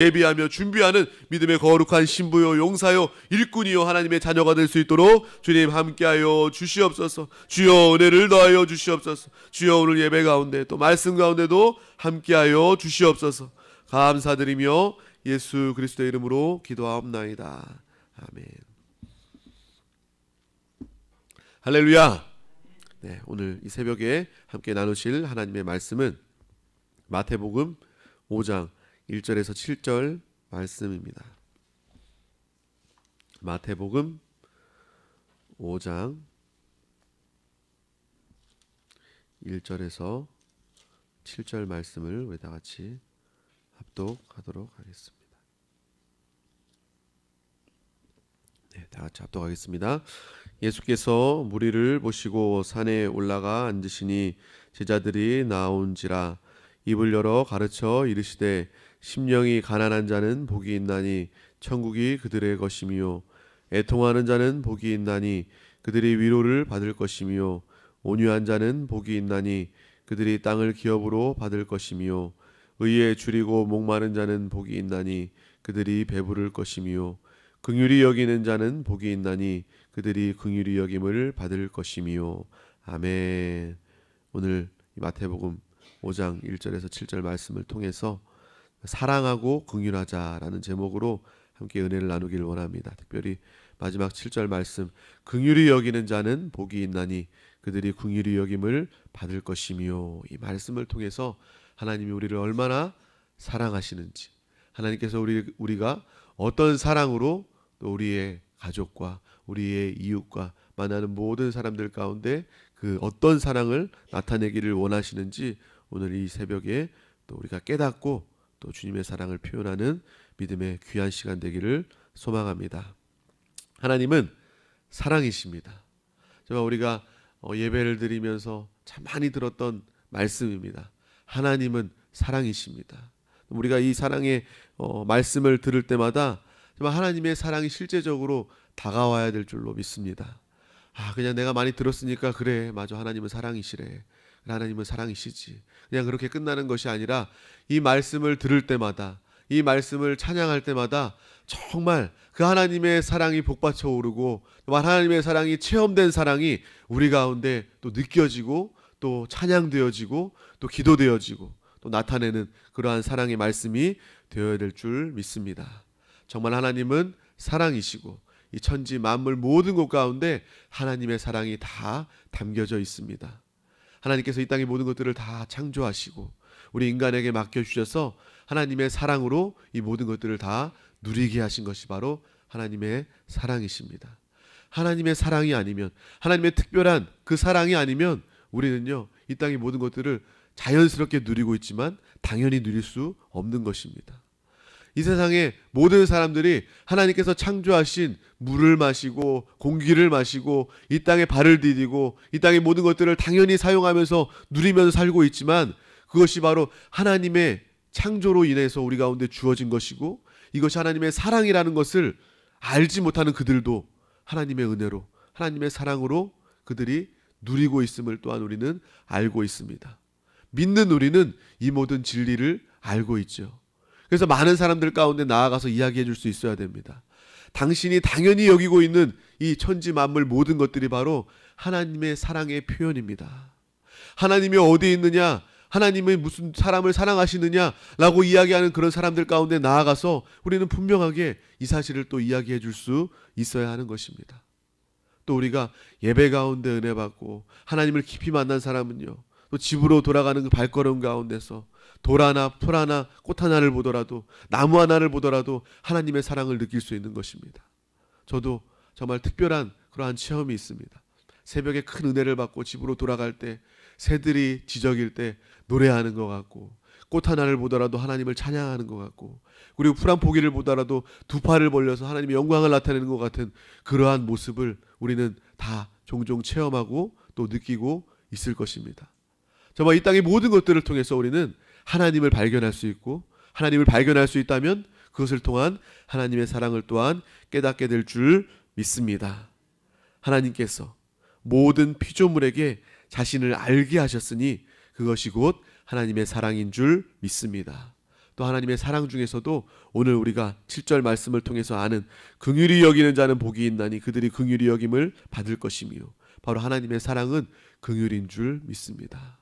예비하며 준비하는 믿음의 거룩한 신부요 용사요 일꾼이요 하나님의 자녀가 될 수 있도록 주님 함께하여 주시옵소서. 주여 은혜를 더하여 주시옵소서. 주여 오늘 예배 가운데 또 말씀 가운데도 함께하여 주시옵소서. 감사드리며 예수 그리스도의 이름으로 기도하옵나이다. 아멘. 할렐루야. 네, 오늘 이 새벽에 함께 나누실 하나님의 말씀은 마태복음 5장 1절에서 7절 말씀입니다. 마태복음 5장 1절에서 7절 말씀을 우리 다 같이 합독하도록 하겠습니다. 네, 다 같이 합독하겠습니다. 예수께서 무리를 보시고 산에 올라가 앉으시니 제자들이 나온지라. 입을 열어 가르쳐 이르시되 심령이 가난한 자는 복이 있나니 천국이 그들의 것이며 애통하는 자는 복이 있나니 그들이 위로를 받을 것이며 온유한 자는 복이 있나니 그들이 땅을 기업으로 받을 것이며 의에 줄이고 목마른 자는 복이 있나니 그들이 배부를 것이며 긍휼히 여기는 자는 복이 있나니 그들이 긍휼히 여김을 받을 것이며. 아멘. 오늘 마태복음 5장 1절에서 7절 말씀을 통해서 사랑하고 긍휼하자라는 제목으로 함께 은혜를 나누기를 원합니다. 특별히 마지막 7절 말씀, 긍휼히 여기는 자는 복이 있나니 그들이 긍휼히 여김을 받을 것이며, 이 말씀을 통해서 하나님이 우리를 얼마나 사랑하시는지, 하나님께서 우리가 어떤 사랑으로 또 우리의 가족과 우리의 이웃과 만나는 모든 사람들 가운데 그 어떤 사랑을 나타내기를 원하시는지 오늘 이 새벽에 또 우리가 깨닫고 또 주님의 사랑을 표현하는 믿음의 귀한 시간 되기를 소망합니다. 하나님은 사랑이십니다. 정말 우리가 예배를 드리면서 참 많이 들었던 말씀입니다. 하나님은 사랑이십니다. 우리가 이 사랑의 말씀을 들을 때마다 정말 하나님의 사랑이 실제적으로 다가와야 될 줄로 믿습니다. 그냥 내가 많이 들었으니까 그래, 맞아, 하나님은 사랑이시래, 하나님은 사랑이시지, 그냥 그렇게 끝나는 것이 아니라 이 말씀을 들을 때마다, 이 말씀을 찬양할 때마다 정말 그 하나님의 사랑이 복받쳐 오르고 하나님의 사랑이 체험된 사랑이 우리 가운데 또 느껴지고 또 찬양되어지고 또 기도되어지고 또 나타내는 그러한 사랑의 말씀이 되어야 될 줄 믿습니다. 정말 하나님은 사랑이시고 이 천지 만물 모든 곳 가운데 하나님의 사랑이 다 담겨져 있습니다. 하나님께서 이 땅의 모든 것들을 다 창조하시고 우리 인간에게 맡겨주셔서 하나님의 사랑으로 이 모든 것들을 다 누리게 하신 것이 바로 하나님의 사랑이십니다. 하나님의 사랑이 아니면, 하나님의 특별한 그 사랑이 아니면 우리는요, 이 땅의 모든 것들을 자연스럽게 누리고 있지만 당연히 누릴 수 없는 것입니다. 이 세상의 모든 사람들이 하나님께서 창조하신 물을 마시고 공기를 마시고 이 땅에 발을 디디고 이 땅의 모든 것들을 당연히 사용하면서 누리면서 살고 있지만 그것이 바로 하나님의 창조로 인해서 우리 가운데 주어진 것이고, 이것이 하나님의 사랑이라는 것을 알지 못하는 그들도 하나님의 은혜로, 하나님의 사랑으로 그들이 누리고 있음을 또한 우리는 알고 있습니다. 믿는 우리는 이 모든 진리를 알고 있죠. 그래서 많은 사람들 가운데 나아가서 이야기해 줄 수 있어야 됩니다. 당신이 당연히 여기고 있는 이 천지 만물 모든 것들이 바로 하나님의 사랑의 표현입니다. 하나님이 어디 있느냐, 하나님이 무슨 사람을 사랑하시느냐라고 이야기하는 그런 사람들 가운데 나아가서 우리는 분명하게 이 사실을 또 이야기해 줄 수 있어야 하는 것입니다. 또 우리가 예배 가운데 은혜 받고 하나님을 깊이 만난 사람은요, 또 집으로 돌아가는 그 발걸음 가운데서 돌 하나, 풀 하나, 꽃 하나를 보더라도, 나무 하나를 보더라도 하나님의 사랑을 느낄 수 있는 것입니다. 저도 정말 특별한 그러한 체험이 있습니다. 새벽에 큰 은혜를 받고 집으로 돌아갈 때 새들이 지저길 때 노래하는 것 같고, 꽃 하나를 보더라도 하나님을 찬양하는 것 같고, 그리고 풀 한 포기를 보더라도 두 팔을 벌려서 하나님의 영광을 나타내는 것 같은 그러한 모습을 우리는 다 종종 체험하고 또 느끼고 있을 것입니다. 정말 이 땅의 모든 것들을 통해서 우리는 하나님을 발견할 수 있고, 하나님을 발견할 수 있다면 그것을 통한 하나님의 사랑을 또한 깨닫게 될 줄 믿습니다. 하나님께서 모든 피조물에게 자신을 알게 하셨으니 그것이 곧 하나님의 사랑인 줄 믿습니다. 또 하나님의 사랑 중에서도 오늘 우리가 7절 말씀을 통해서 아는 긍휼히 여기는 자는 복이 있나니 그들이 긍휼히 여김을 받을 것이며, 바로 하나님의 사랑은 긍휼인 줄 믿습니다.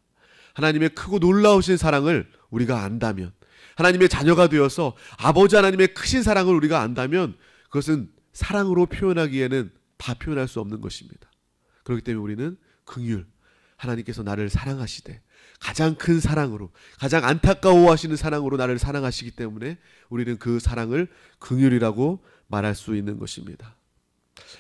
하나님의 크고 놀라우신 사랑을 우리가 안다면, 하나님의 자녀가 되어서 아버지 하나님의 크신 사랑을 우리가 안다면 그것은 사랑으로 표현하기에는 다 표현할 수 없는 것입니다. 그렇기 때문에 우리는 긍휼, 하나님께서 나를 사랑하시되 가장 큰 사랑으로, 가장 안타까워하시는 사랑으로 나를 사랑하시기 때문에 우리는 그 사랑을 긍휼이라고 말할 수 있는 것입니다.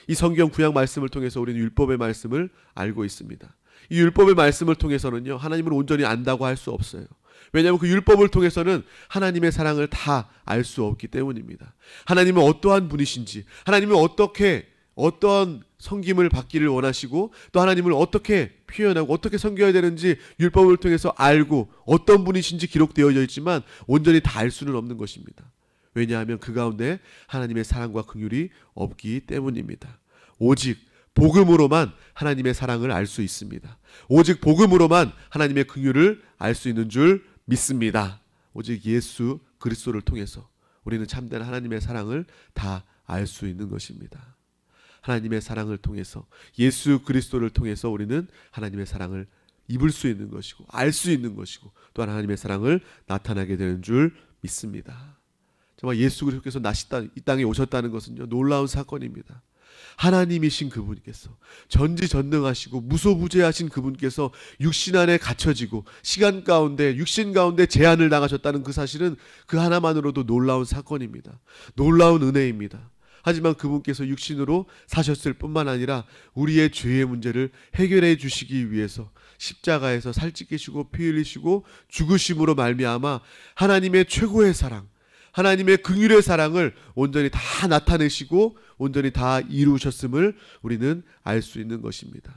이 성경 구약 말씀을 통해서 우리는 율법의 말씀을 알고 있습니다. 이 율법의 말씀을 통해서는요, 하나님을 온전히 안다고 할 수 없어요. 왜냐하면 그 율법을 통해서는 하나님의 사랑을 다 알 수 없기 때문입니다. 하나님은 어떠한 분이신지, 하나님은 어떠한 섬김을 받기를 원하시고, 또 하나님을 어떻게 표현하고 어떻게 섬겨야 되는지 율법을 통해서 알고 어떤 분이신지 기록되어져 있지만 온전히 다 알 수는 없는 것입니다. 왜냐하면 그 가운데 하나님의 사랑과 긍휼이 없기 때문입니다. 오직 복음으로만 하나님의 사랑을 알 수 있습니다. 오직 복음으로만 하나님의 긍휼을 알 수 있는 줄 믿습니다. 오직 예수 그리스도를 통해서 우리는 참된 하나님의 사랑을 다 알 수 있는 것입니다. 하나님의 사랑을 통해서, 예수 그리스도를 통해서 우리는 하나님의 사랑을 입을 수 있는 것이고 알 수 있는 것이고 또한 하나님의 사랑을 나타나게 되는 줄 믿습니다. 정말 예수 그리스도께서 이 땅에 오셨다는 것은요, 놀라운 사건입니다. 하나님이신 그분께서, 전지전능하시고 무소부재하신 그분께서 육신 안에 갇혀지고 시간 가운데, 육신 가운데 제한을 당하셨다는 그 사실은 그 하나만으로도 놀라운 사건입니다. 놀라운 은혜입니다. 하지만 그분께서 육신으로 사셨을 뿐만 아니라 우리의 죄의 문제를 해결해 주시기 위해서 십자가에서 살찌기시고 피 흘리시고 죽으심으로 말미암아 하나님의 최고의 사랑, 하나님의 긍휼의 사랑을 온전히 다 나타내시고 온전히 다 이루셨음을 우리는 알 수 있는 것입니다.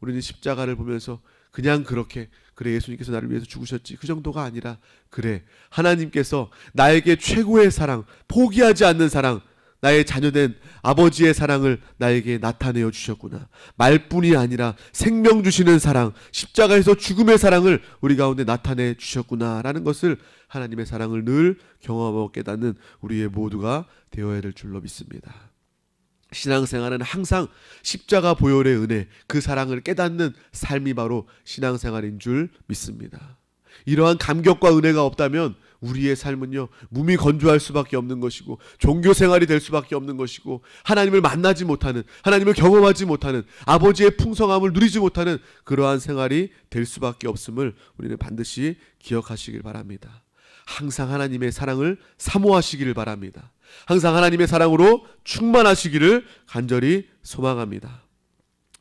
우리는 십자가를 보면서 그냥 그렇게, 그래 예수님께서 나를 위해서 죽으셨지, 그 정도가 아니라, 그래 하나님께서 나에게 최고의 사랑, 포기하지 않는 사랑, 나의 자녀된 아버지의 사랑을 나에게 나타내어 주셨구나. 말뿐이 아니라 생명 주시는 사랑, 십자가에서 죽음의 사랑을 우리 가운데 나타내 주셨구나 라는 것을, 하나님의 사랑을 늘 경험하고 깨닫는 우리의 모두가 되어야 될 줄로 믿습니다. 신앙생활은 항상 십자가 보혈의 은혜, 그 사랑을 깨닫는 삶이 바로 신앙생활인 줄 믿습니다. 이러한 감격과 은혜가 없다면 우리의 삶은요, 몸이 건조할 수밖에 없는 것이고 종교생활이 될 수밖에 없는 것이고 하나님을 만나지 못하는, 하나님을 경험하지 못하는, 아버지의 풍성함을 누리지 못하는 그러한 생활이 될 수밖에 없음을 우리는 반드시 기억하시길 바랍니다. 항상 하나님의 사랑을 사모하시기를 바랍니다. 항상 하나님의 사랑으로 충만하시기를 간절히 소망합니다.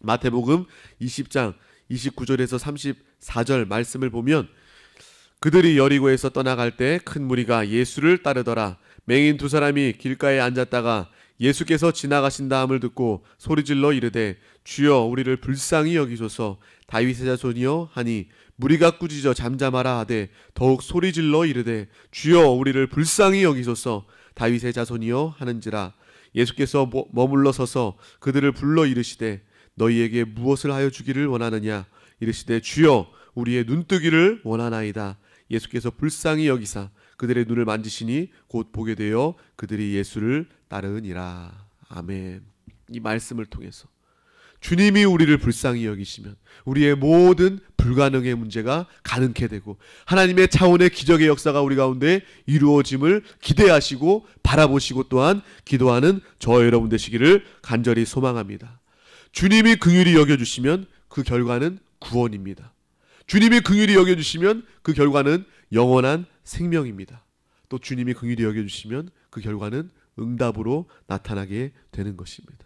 마태복음 20장 29절에서 34절 말씀을 보면, 그들이 여리고에서 떠나갈 때 큰 무리가 예수를 따르더라. 맹인 두 사람이 길가에 앉았다가 예수께서 지나가신 다음을 듣고 소리질러 이르되, 주여 우리를 불쌍히 여기소서. 다윗의 자손이여 하니 무리가 꾸짖어 잠잠하라 하되 더욱 소리질러 이르되, 주여 우리를 불쌍히 여기소서. 다윗의 자손이여 하는지라. 예수께서 머물러 서서 그들을 불러 이르시되, 너희에게 무엇을 하여 주기를 원하느냐. 이르시되, 주여 우리의 눈뜨기를 원하나이다. 예수께서 불쌍히 여기사 그들의 눈을 만지시니 곧 보게 되어 그들이 예수를 따르니라. 아멘. 이 말씀을 통해서 주님이 우리를 불쌍히 여기시면 우리의 모든 불가능의 문제가 가능케 되고 하나님의 차원의 기적의 역사가 우리 가운데 이루어짐을 기대하시고 바라보시고 또한 기도하는 저와 여러분 되시기를 간절히 소망합니다. 주님이 긍휼히 여겨주시면 그 결과는 구원입니다. 주님이 긍휼히 여겨주시면 그 결과는 영원한 생명입니다. 또 주님이 긍휼히 여겨주시면 그 결과는 응답으로 나타나게 되는 것입니다.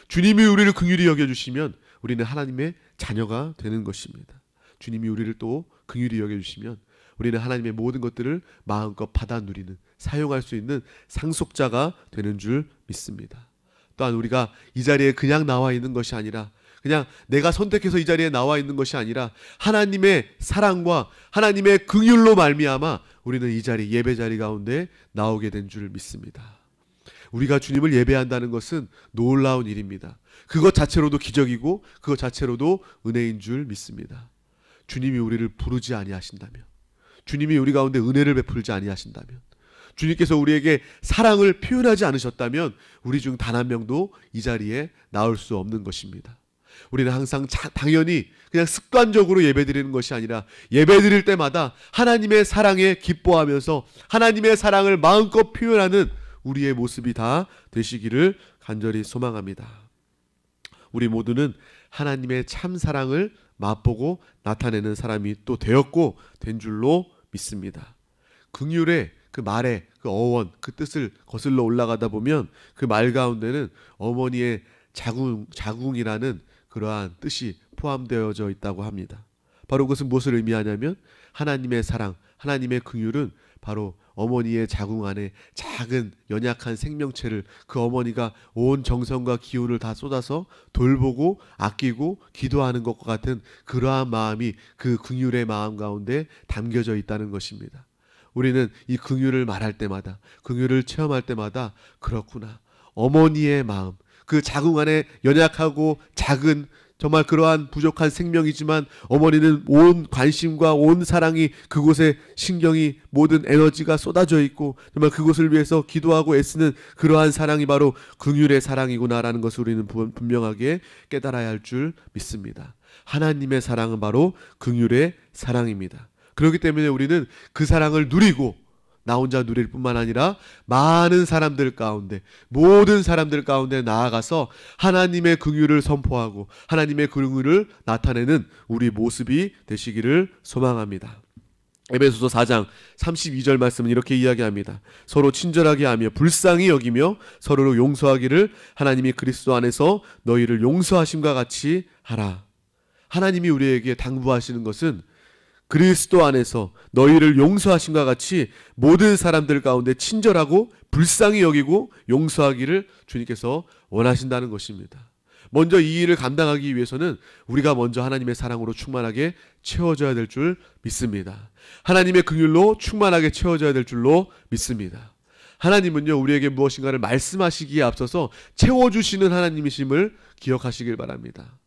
주님이 우리를 긍휼히 여겨주시면 우리는 하나님의 자녀가 되는 것입니다. 주님이 우리를 또 긍휼히 여겨주시면 우리는 하나님의 모든 것들을 마음껏 받아 누리는, 사용할 수 있는 상속자가 되는 줄 믿습니다. 또한 우리가 이 자리에 그냥 나와 있는 것이 아니라, 그냥 내가 선택해서 이 자리에 나와 있는 것이 아니라 하나님의 사랑과 하나님의 긍휼로 말미암아 우리는 이 자리, 예배 자리 가운데 나오게 된 줄 믿습니다. 우리가 주님을 예배한다는 것은 놀라운 일입니다. 그것 자체로도 기적이고 그것 자체로도 은혜인 줄 믿습니다. 주님이 우리를 부르지 아니하신다면, 주님이 우리 가운데 은혜를 베풀지 아니하신다면, 주님께서 우리에게 사랑을 표현하지 않으셨다면 우리 중 단 한 명도 이 자리에 나올 수 없는 것입니다. 우리는 항상 당연히 그냥 습관적으로 예배드리는 것이 아니라 예배드릴 때마다 하나님의 사랑에 기뻐하면서 하나님의 사랑을 마음껏 표현하는 우리의 모습이 다 되시기를 간절히 소망합니다. 우리 모두는 하나님의 참 사랑을 맛보고 나타내는 사람이 또 되었고 된 줄로 믿습니다. 긍휼의 그 말의 그 어원, 그 뜻을 거슬러 올라가다 보면 그 말 가운데는 어머니의 자궁이라는 그러한 뜻이 포함되어져 있다고 합니다. 바로 그것은 무엇을 의미하냐면 하나님의 사랑, 하나님의 긍휼은 바로 어머니의 자궁 안에 작은 연약한 생명체를 그 어머니가 온 정성과 기운을 다 쏟아서 돌보고 아끼고 기도하는 것과 같은 그러한 마음이 그 긍휼의 마음 가운데 담겨져 있다는 것입니다. 우리는 이 긍휼을 말할 때마다, 긍휼을 체험할 때마다 그렇구나, 어머니의 마음, 그 자궁 안에 연약하고 작은 정말 그러한 부족한 생명이지만 어머니는 온 관심과 온 사랑이 그곳에 신경이 모든 에너지가 쏟아져 있고 정말 그곳을 위해서 기도하고 애쓰는 그러한 사랑이 바로 긍휼의 사랑이구나라는 것을 우리는 분명하게 깨달아야 할 줄 믿습니다. 하나님의 사랑은 바로 긍휼의 사랑입니다. 그렇기 때문에 우리는 그 사랑을 누리고 나 혼자 누릴 뿐만 아니라 많은 사람들 가운데, 모든 사람들 가운데 나아가서 하나님의 긍휼을 선포하고 하나님의 긍휼을 나타내는 우리 모습이 되시기를 소망합니다. 에베소서 4장 32절 말씀은 이렇게 이야기합니다. 서로 친절하게 하며 불쌍히 여기며 서로를 용서하기를 하나님이 그리스도 안에서 너희를 용서하심과 같이 하라. 하나님이 우리에게 당부하시는 것은 그리스도 안에서 너희를 용서하심과 같이 모든 사람들 가운데 친절하고 불쌍히 여기고 용서하기를 주님께서 원하신다는 것입니다. 먼저 이 일을 감당하기 위해서는 우리가 먼저 하나님의 사랑으로 충만하게 채워져야 될 줄 믿습니다. 하나님의 긍휼로 충만하게 채워져야 될 줄로 믿습니다. 하나님은요, 우리에게 무엇인가를 말씀하시기에 앞서서 채워주시는 하나님이심을 기억하시길 바랍니다.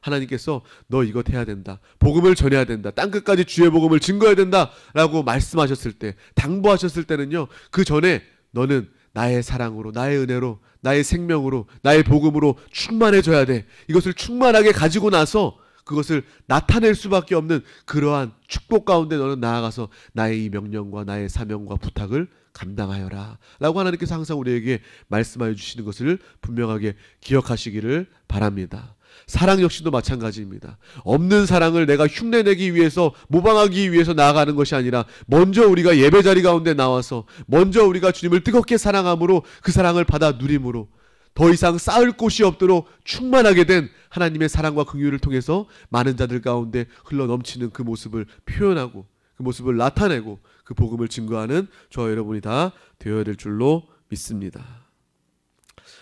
하나님께서 너 이것 해야 된다, 복음을 전해야 된다, 땅끝까지 주의 복음을 증거해야 된다 라고 말씀하셨을 때, 당부하셨을 때는요, 그 전에 너는 나의 사랑으로, 나의 은혜로, 나의 생명으로, 나의 복음으로 충만해져야 돼. 이것을 충만하게 가지고 나서 그것을 나타낼 수밖에 없는 그러한 축복 가운데 너는 나아가서 나의 이 명령과 나의 사명과 부탁을 감당하여라 라고 하나님께서 항상 우리에게 말씀하여 주시는 것을 분명하게 기억하시기를 바랍니다. 사랑 역시도 마찬가지입니다. 없는 사랑을 내가 흉내내기 위해서, 모방하기 위해서 나아가는 것이 아니라 먼저 우리가 예배자리 가운데 나와서 먼저 우리가 주님을 뜨겁게 사랑함으로 그 사랑을 받아 누림으로 더 이상 쌓을 곳이 없도록 충만하게 된 하나님의 사랑과 긍휼을 통해서 많은 자들 가운데 흘러넘치는 그 모습을 표현하고 그 모습을 나타내고 그 복음을 증거하는 저와 여러분이 다 되어야 될 줄로 믿습니다.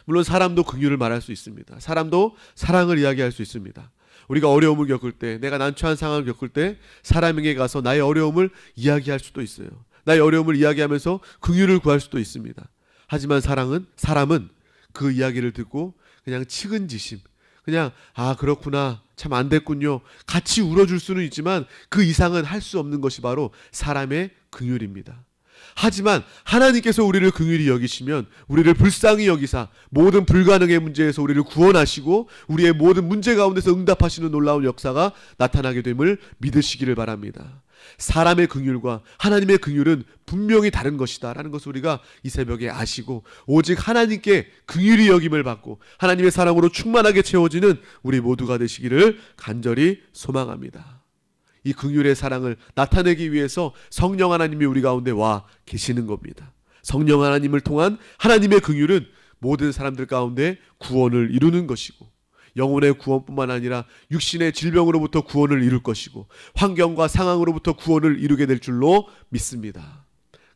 물론 사람도 긍휼을 말할 수 있습니다. 사람도 사랑을 이야기할 수 있습니다. 우리가 어려움을 겪을 때, 내가 난처한 상황을 겪을 때 사람에게 가서 나의 어려움을 이야기할 수도 있어요. 나의 어려움을 이야기하면서 긍휼을 구할 수도 있습니다. 하지만 사람은 그 이야기를 듣고 그냥 측은지심, 그냥 아 그렇구나, 참 안 됐군요, 같이 울어줄 수는 있지만 그 이상은 할 수 없는 것이 바로 사람의 긍휼입니다. 하지만 하나님께서 우리를 긍휼히 여기시면 우리를 불쌍히 여기사 모든 불가능의 문제에서 우리를 구원하시고 우리의 모든 문제 가운데서 응답하시는 놀라운 역사가 나타나게 됨을 믿으시기를 바랍니다. 사람의 긍휼과 하나님의 긍휼은 분명히 다른 것이다 라는 것을 우리가 이 새벽에 아시고 오직 하나님께 긍휼히 여김을 받고 하나님의 사랑으로 충만하게 채워지는 우리 모두가 되시기를 간절히 소망합니다. 이 긍휼의 사랑을 나타내기 위해서 성령 하나님이 우리 가운데 와 계시는 겁니다. 성령 하나님을 통한 하나님의 긍휼은 모든 사람들 가운데 구원을 이루는 것이고 영혼의 구원뿐만 아니라 육신의 질병으로부터 구원을 이룰 것이고 환경과 상황으로부터 구원을 이루게 될 줄로 믿습니다.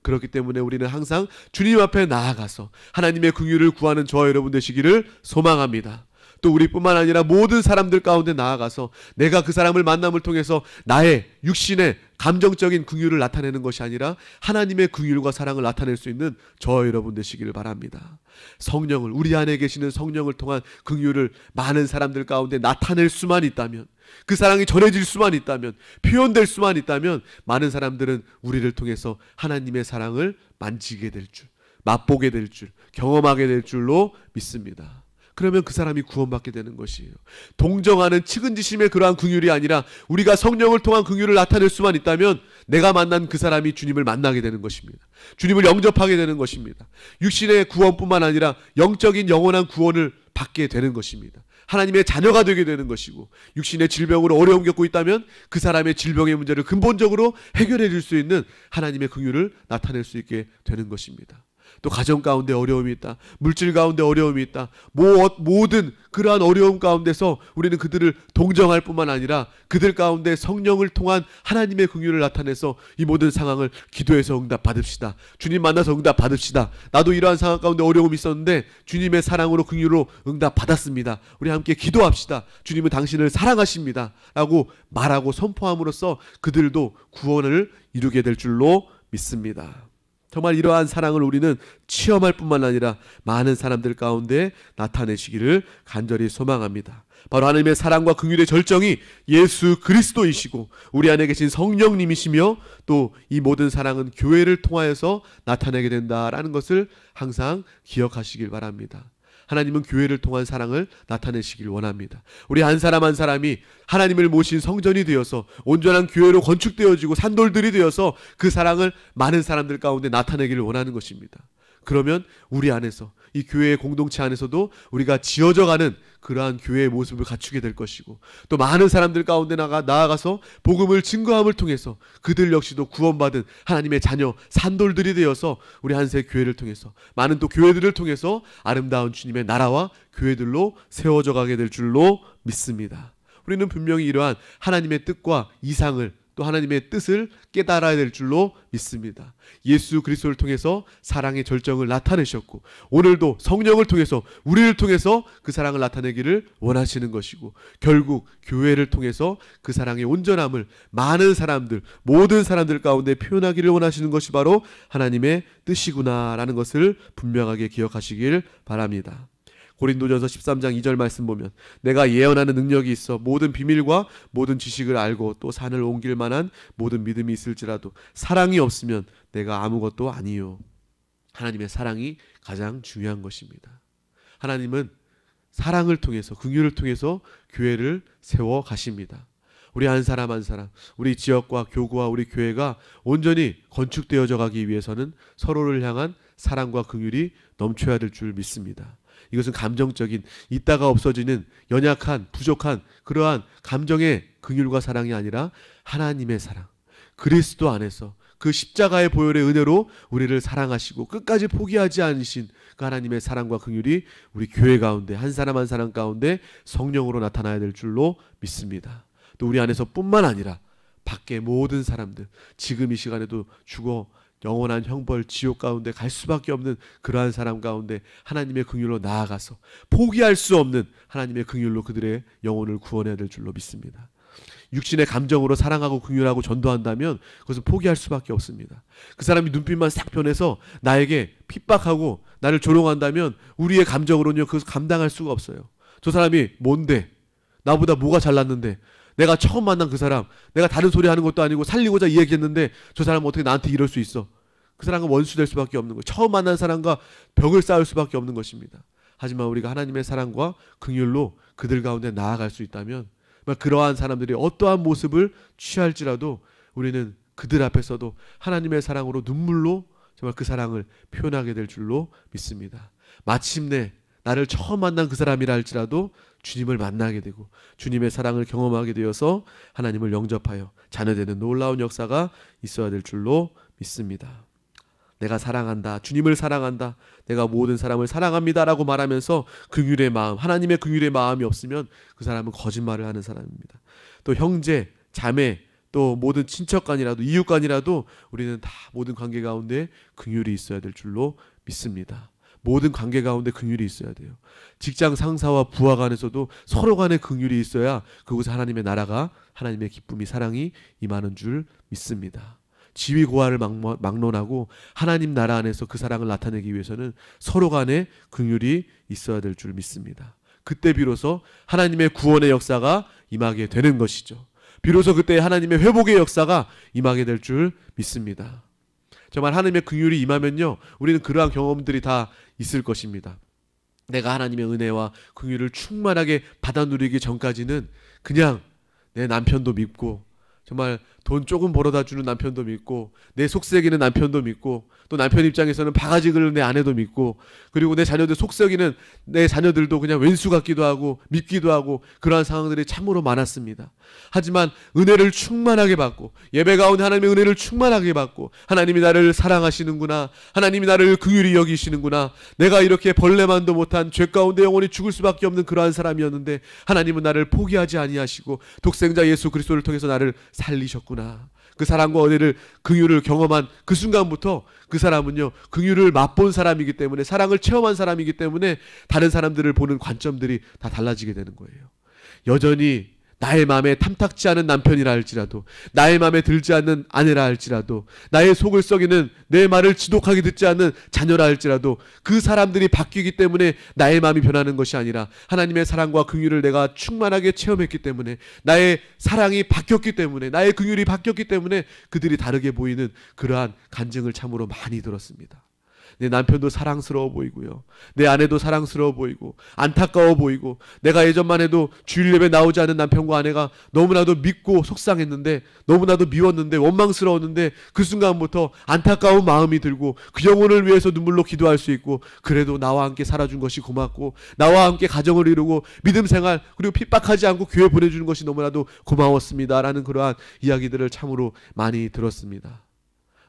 그렇기 때문에 우리는 항상 주님 앞에 나아가서 하나님의 긍휼을 구하는 저와 여러분 되시기를 소망합니다. 또 우리뿐만 아니라 모든 사람들 가운데 나아가서 내가 그 사람을 만남을 통해서 나의 육신의 감정적인 긍휼을 나타내는 것이 아니라 하나님의 긍휼과 사랑을 나타낼 수 있는 저 여러분 되시기를 바랍니다. 성령을, 우리 안에 계시는 성령을 통한 긍휼을 많은 사람들 가운데 나타낼 수만 있다면, 그 사랑이 전해질 수만 있다면, 표현될 수만 있다면 많은 사람들은 우리를 통해서 하나님의 사랑을 만지게 될 줄, 맛보게 될 줄, 경험하게 될 줄로 믿습니다. 그러면 그 사람이 구원받게 되는 것이에요. 동정하는 측은지심의 그러한 긍휼이 아니라 우리가 성령을 통한 긍휼을 나타낼 수만 있다면 내가 만난 그 사람이 주님을 만나게 되는 것입니다. 주님을 영접하게 되는 것입니다. 육신의 구원뿐만 아니라 영적인 영원한 구원을 받게 되는 것입니다. 하나님의 자녀가 되게 되는 것이고, 육신의 질병으로 어려움 겪고 있다면 그 사람의 질병의 문제를 근본적으로 해결해 줄 수 있는 하나님의 긍휼을 나타낼 수 있게 되는 것입니다. 또 가정 가운데 어려움이 있다, 물질 가운데 어려움이 있다, 모든 그러한 어려움 가운데서 우리는 그들을 동정할 뿐만 아니라 그들 가운데 성령을 통한 하나님의 긍휼을 나타내서 이 모든 상황을 기도해서 응답 받읍시다. 주님 만나서 응답 받읍시다. 나도 이러한 상황 가운데 어려움이 있었는데 주님의 사랑으로 긍휼로 응답 받았습니다. 우리 함께 기도합시다. 주님은 당신을 사랑하십니다 라고 말하고 선포함으로써 그들도 구원을 이루게 될 줄로 믿습니다. 정말 이러한 사랑을 우리는 체험할 뿐만 아니라 많은 사람들 가운데 나타내시기를 간절히 소망합니다. 바로 하나님의 사랑과 긍휼의 절정이 예수 그리스도이시고 우리 안에 계신 성령님이시며 또 이 모든 사랑은 교회를 통하여서 나타내게 된다라는 것을 항상 기억하시길 바랍니다. 하나님은 교회를 통한 사랑을 나타내시길 원합니다. 우리 한 사람 한 사람이 하나님을 모신 성전이 되어서 온전한 교회로 건축되어지고 산돌들이 되어서 그 사랑을 많은 사람들 가운데 나타내기를 원하는 것입니다. 그러면 우리 안에서, 이 교회의 공동체 안에서도 우리가 지어져가는 그러한 교회의 모습을 갖추게 될 것이고, 또 많은 사람들 가운데 나아가서 복음을 증거함을 통해서 그들 역시도 구원받은 하나님의 자녀 산돌들이 되어서 우리 한세 교회를 통해서, 많은 또 교회들을 통해서 아름다운 주님의 나라와 교회들로 세워져 가게 될 줄로 믿습니다. 우리는 분명히 이러한 하나님의 뜻과 이상을, 또 하나님의 뜻을 깨달아야 될 줄로 믿습니다. 예수 그리스도를 통해서 사랑의 절정을 나타내셨고, 오늘도 성령을 통해서, 우리를 통해서 그 사랑을 나타내기를 원하시는 것이고, 결국 교회를 통해서 그 사랑의 온전함을 많은 사람들, 모든 사람들 가운데 표현하기를 원하시는 것이 바로 하나님의 뜻이구나라는 것을 분명하게 기억하시길 바랍니다. 고린도전서 13장 2절 말씀 보면, 내가 예언하는 능력이 있어 모든 비밀과 모든 지식을 알고 또 산을 옮길 만한 모든 믿음이 있을지라도 사랑이 없으면 내가 아무것도 아니요. 하나님의 사랑이 가장 중요한 것입니다. 하나님은 사랑을 통해서, 긍휼을 통해서 교회를 세워 가십니다. 우리 한 사람 한 사람, 우리 지역과 교구와 우리 교회가 온전히 건축되어져 가기 위해서는 서로를 향한 사랑과 긍휼이 넘쳐야 될 줄 믿습니다. 이것은 감정적인, 있다가 없어지는 연약한, 부족한 그러한 감정의 긍휼과 사랑이 아니라 하나님의 사랑, 그리스도 안에서 그 십자가의 보혈의 은혜로 우리를 사랑하시고 끝까지 포기하지 않으신 그 하나님의 사랑과 긍휼이 우리 교회 가운데 한 사람 한 사람 가운데 성령으로 나타나야 될 줄로 믿습니다. 또 우리 안에서 뿐만 아니라 밖에 모든 사람들, 지금 이 시간에도 죽어 영원한 형벌 지옥 가운데 갈 수밖에 없는 그러한 사람 가운데 하나님의 긍휼로 나아가서 포기할 수 없는 하나님의 긍휼로 그들의 영혼을 구원해야 될 줄로 믿습니다. 육신의 감정으로 사랑하고 긍휼하고 전도한다면 그것은 포기할 수밖에 없습니다. 그 사람이 눈빛만 싹 변해서 나에게 핍박하고 나를 조롱한다면 우리의 감정으로는요 그것을 감당할 수가 없어요. 저 사람이 뭔데? 나보다 뭐가 잘났는데? 내가 처음 만난 그 사람, 내가 다른 소리 하는 것도 아니고 살리고자 이야기했는데 저 사람은 어떻게 나한테 이럴 수 있어? 그 사람과 원수 될 수밖에 없는 거예요. 처음 만난 사람과 벽을 쌓을 수밖에 없는 것입니다. 하지만 우리가 하나님의 사랑과 긍휼로 그들 가운데 나아갈 수 있다면, 그러한 사람들이 어떠한 모습을 취할지라도 우리는 그들 앞에서도 하나님의 사랑으로 눈물로 정말 그 사랑을 표현하게 될 줄로 믿습니다. 마침내 나를 처음 만난 그 사람이라 할지라도 주님을 만나게 되고 주님의 사랑을 경험하게 되어서 하나님을 영접하여 자녀되는 놀라운 역사가 있어야 될 줄로 믿습니다. 내가 사랑한다, 주님을 사랑한다, 내가 모든 사람을 사랑합니다 라고 말하면서 긍휼의 마음, 하나님의 긍휼의 마음이 없으면 그 사람은 거짓말을 하는 사람입니다. 또 형제, 자매, 또 모든 친척간이라도 이웃간이라도 우리는 다 모든 관계 가운데 긍휼이 있어야 될 줄로 믿습니다. 모든 관계 가운데 긍휼이 있어야 돼요. 직장 상사와 부하 간에서도 서로 간에 긍휼이 있어야 그곳에 하나님의 나라가, 하나님의 기쁨이, 사랑이 임하는 줄 믿습니다. 지위 고하를 막론하고 하나님 나라 안에서 그 사랑을 나타내기 위해서는 서로 간에 긍휼이 있어야 될 줄 믿습니다. 그때 비로소 하나님의 구원의 역사가 임하게 되는 것이죠. 비로소 그때 하나님의 회복의 역사가 임하게 될 줄 믿습니다. 정말 하나님의 긍휼이 임하면요, 우리는 그러한 경험들이 다 있을 것입니다. 내가 하나님의 은혜와 긍휼을 충만하게 받아 누리기 전까지는 그냥 내 남편도 믿고, 정말 돈 조금 벌어다 주는 남편도 믿고, 내 속썩이는 남편도 믿고, 또 남편 입장에서는 바가지 긁는 내 아내도 믿고, 그리고 내 자녀들 속썩이는 내 자녀들도 그냥 왼수 같기도 하고 믿기도 하고, 그러한 상황들이 참으로 많았습니다. 하지만 은혜를 충만하게 받고, 예배 가운데 하나님의 은혜를 충만하게 받고, 하나님이 나를 사랑하시는구나, 하나님이 나를 긍휼히 여기시는구나, 내가 이렇게 벌레만도 못한 죄 가운데 영원히 죽을 수밖에 없는 그러한 사람이었는데 하나님은 나를 포기하지 아니하시고 독생자 예수 그리스도를 통해서 나를 살리셨구나. 그 사랑과 은혜를, 긍휼을 경험한 그 순간부터 그 사람은요, 긍휼을 맛본 사람이기 때문에, 사랑을 체험한 사람이기 때문에 다른 사람들을 보는 관점들이 다 달라지게 되는 거예요. 여전히 나의 마음에 탐탁지 않은 남편이라 할지라도, 나의 마음에 들지 않는 아내라 할지라도, 나의 속을 썩이는, 내 말을 지독하게 듣지 않는 자녀라 할지라도, 그 사람들이 바뀌기 때문에 나의 마음이 변하는 것이 아니라 하나님의 사랑과 긍휼을 내가 충만하게 체험했기 때문에, 나의 사랑이 바뀌었기 때문에, 나의 긍휼이 바뀌었기 때문에 그들이 다르게 보이는 그러한 간증을 참으로 많이 들었습니다. 내 남편도 사랑스러워 보이고요, 내 아내도 사랑스러워 보이고 안타까워 보이고, 내가 예전만 해도 주일 예배 나오지 않은 남편과 아내가 너무나도 믿고 속상했는데, 너무나도 미웠는데, 원망스러웠는데, 그 순간부터 안타까운 마음이 들고 그 영혼을 위해서 눈물로 기도할 수 있고, 그래도 나와 함께 살아준 것이 고맙고, 나와 함께 가정을 이루고 믿음 생활, 그리고 핍박하지 않고 교회 보내주는 것이 너무나도 고마웠습니다 라는 그러한 이야기들을 참으로 많이 들었습니다.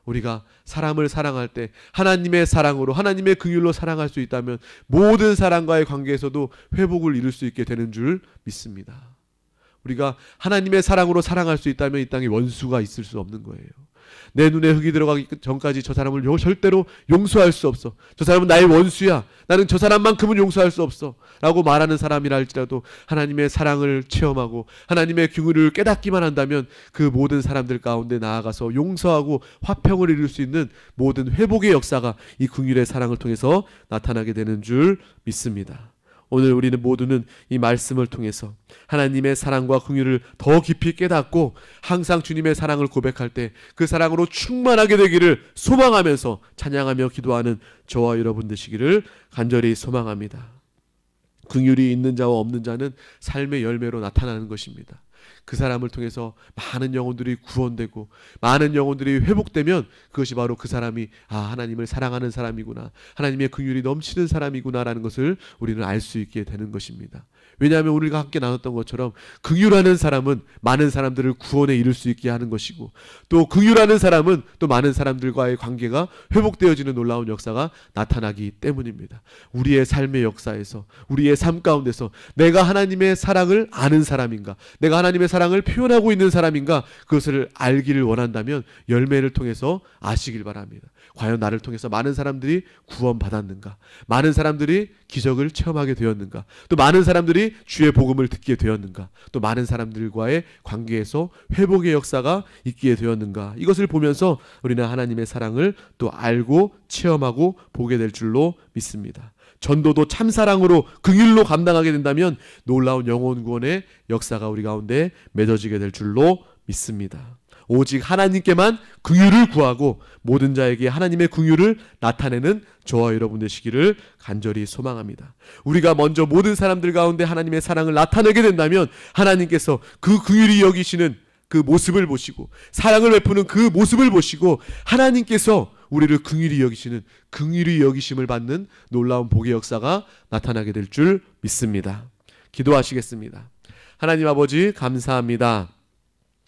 우리가 사람을 사랑할 때 하나님의 사랑으로, 하나님의 긍휼로 사랑할 수 있다면 모든 사람과의 관계에서도 회복을 이룰 수 있게 되는 줄 믿습니다. 우리가 하나님의 사랑으로 사랑할 수 있다면 이 땅에 원수가 있을 수 없는 거예요. 내 눈에 흙이 들어가기 전까지 저 사람을 절대로 용서할 수 없어, 저 사람은 나의 원수야, 나는 저 사람만큼은 용서할 수 없어 라고 말하는 사람이라 할지라도, 하나님의 사랑을 체험하고 하나님의 긍휼을 깨닫기만 한다면 그 모든 사람들 가운데 나아가서 용서하고 화평을 이룰 수 있는 모든 회복의 역사가 이 긍휼의 사랑을 통해서 나타나게 되는 줄 믿습니다. 오늘 우리는 모두는 이 말씀을 통해서 하나님의 사랑과 긍휼을 더 깊이 깨닫고 항상 주님의 사랑을 고백할 때 그 사랑으로 충만하게 되기를 소망하면서 찬양하며 기도하는 저와 여러분 되시기를 간절히 소망합니다. 긍휼이 있는 자와 없는 자는 삶의 열매로 나타나는 것입니다. 그 사람을 통해서 많은 영혼들이 구원되고 많은 영혼들이 회복되면 그것이 바로 그 사람이 하나님을 사랑하는 사람이구나, 하나님의 긍휼이 넘치는 사람이구나라는 것을 우리는 알 수 있게 되는 것입니다. 왜냐하면 우리가 함께 나눴던 것처럼 긍휼하는 사람은 많은 사람들을 구원에 이룰 수 있게 하는 것이고, 또 긍휼하는 사람은 또 많은 사람들과의 관계가 회복되어지는 놀라운 역사가 나타나기 때문입니다. 우리의 삶의 역사에서, 우리의 삶 가운데서 내가 하나님의 사랑을 아는 사람인가, 내가 하나님의 사랑을 표현하고 있는 사람인가, 그것을 알기를 원한다면 열매를 통해서 아시길 바랍니다. 과연 나를 통해서 많은 사람들이 구원받았는가, 많은 사람들이 기적을 체험하게 되었는가, 또 많은 사람들이 주의 복음을 듣게 되었는가, 또 많은 사람들과의 관계에서 회복의 역사가 있게 되었는가, 이것을 보면서 우리는 하나님의 사랑을 또 알고 체험하고 보게 될 줄로 믿습니다. 전도도 참사랑으로 긍휼로 감당하게 된다면 놀라운 영혼 구원의 역사가 우리 가운데 맺어지게 될 줄로 믿습니다. 오직 하나님께만 긍휼을 구하고 모든 자에게 하나님의 긍휼을 나타내는 저와 여러분 되시기를 간절히 소망합니다. 우리가 먼저 모든 사람들 가운데 하나님의 사랑을 나타내게 된다면 하나님께서 그 긍휼히 여기시는 그 모습을 보시고, 사랑을 베푸는 그 모습을 보시고, 하나님께서 우리를 긍휼히 여기시는, 긍휼히 여기심을 받는 놀라운 복의 역사가 나타나게 될 줄 믿습니다. 기도하시겠습니다. 하나님 아버지, 감사합니다.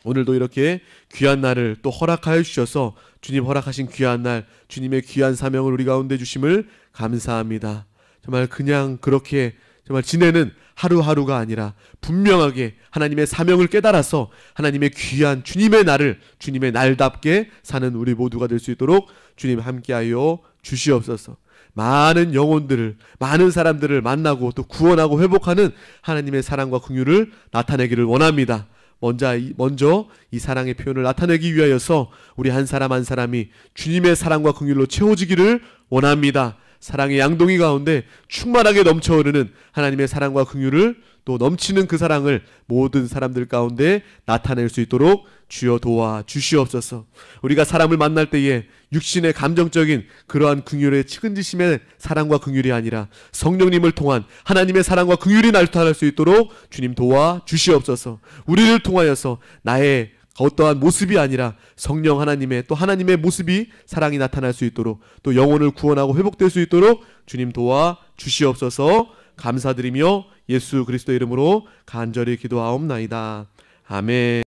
오늘도 이렇게 귀한 날을 또 허락하여 주셔서 주님 허락하신 귀한 날, 주님의 귀한 사명을 우리 가운데 주심을 감사합니다. 정말 그냥 그렇게 정말 지내는 하루하루가 아니라 분명하게 하나님의 사명을 깨달아서 하나님의 귀한 주님의 날을 주님의 날답게 사는 우리 모두가 될 수 있도록 주님 함께하여 주시옵소서. 많은 영혼들을, 많은 사람들을 만나고 또 구원하고 회복하는 하나님의 사랑과 긍휼을 나타내기를 원합니다. 먼저 이 사랑의 표현을 나타내기 위하여서 우리 한 사람 한 사람이 주님의 사랑과 긍휼로 채워지기를 원합니다. 사랑의 양동이 가운데 충만하게 넘쳐흐르는 하나님의 사랑과 긍휼을, 또 넘치는 그 사랑을 모든 사람들 가운데 나타낼 수 있도록 주여 도와 주시옵소서. 우리가 사람을 만날 때에 육신의 감정적인 그러한 긍휼의 측은지심의 사랑과 긍휼이 아니라 성령님을 통한 하나님의 사랑과 긍휼이 나타날 수 있도록 주님 도와 주시옵소서. 우리를 통하여서 나의 어떠한 모습이 아니라 성령 하나님의, 또 하나님의 모습이, 사랑이 나타날 수 있도록, 또 영혼을 구원하고 회복될 수 있도록 주님 도와 주시옵소서. 감사드리며 예수 그리스도 이름으로 간절히 기도하옵나이다. 아멘.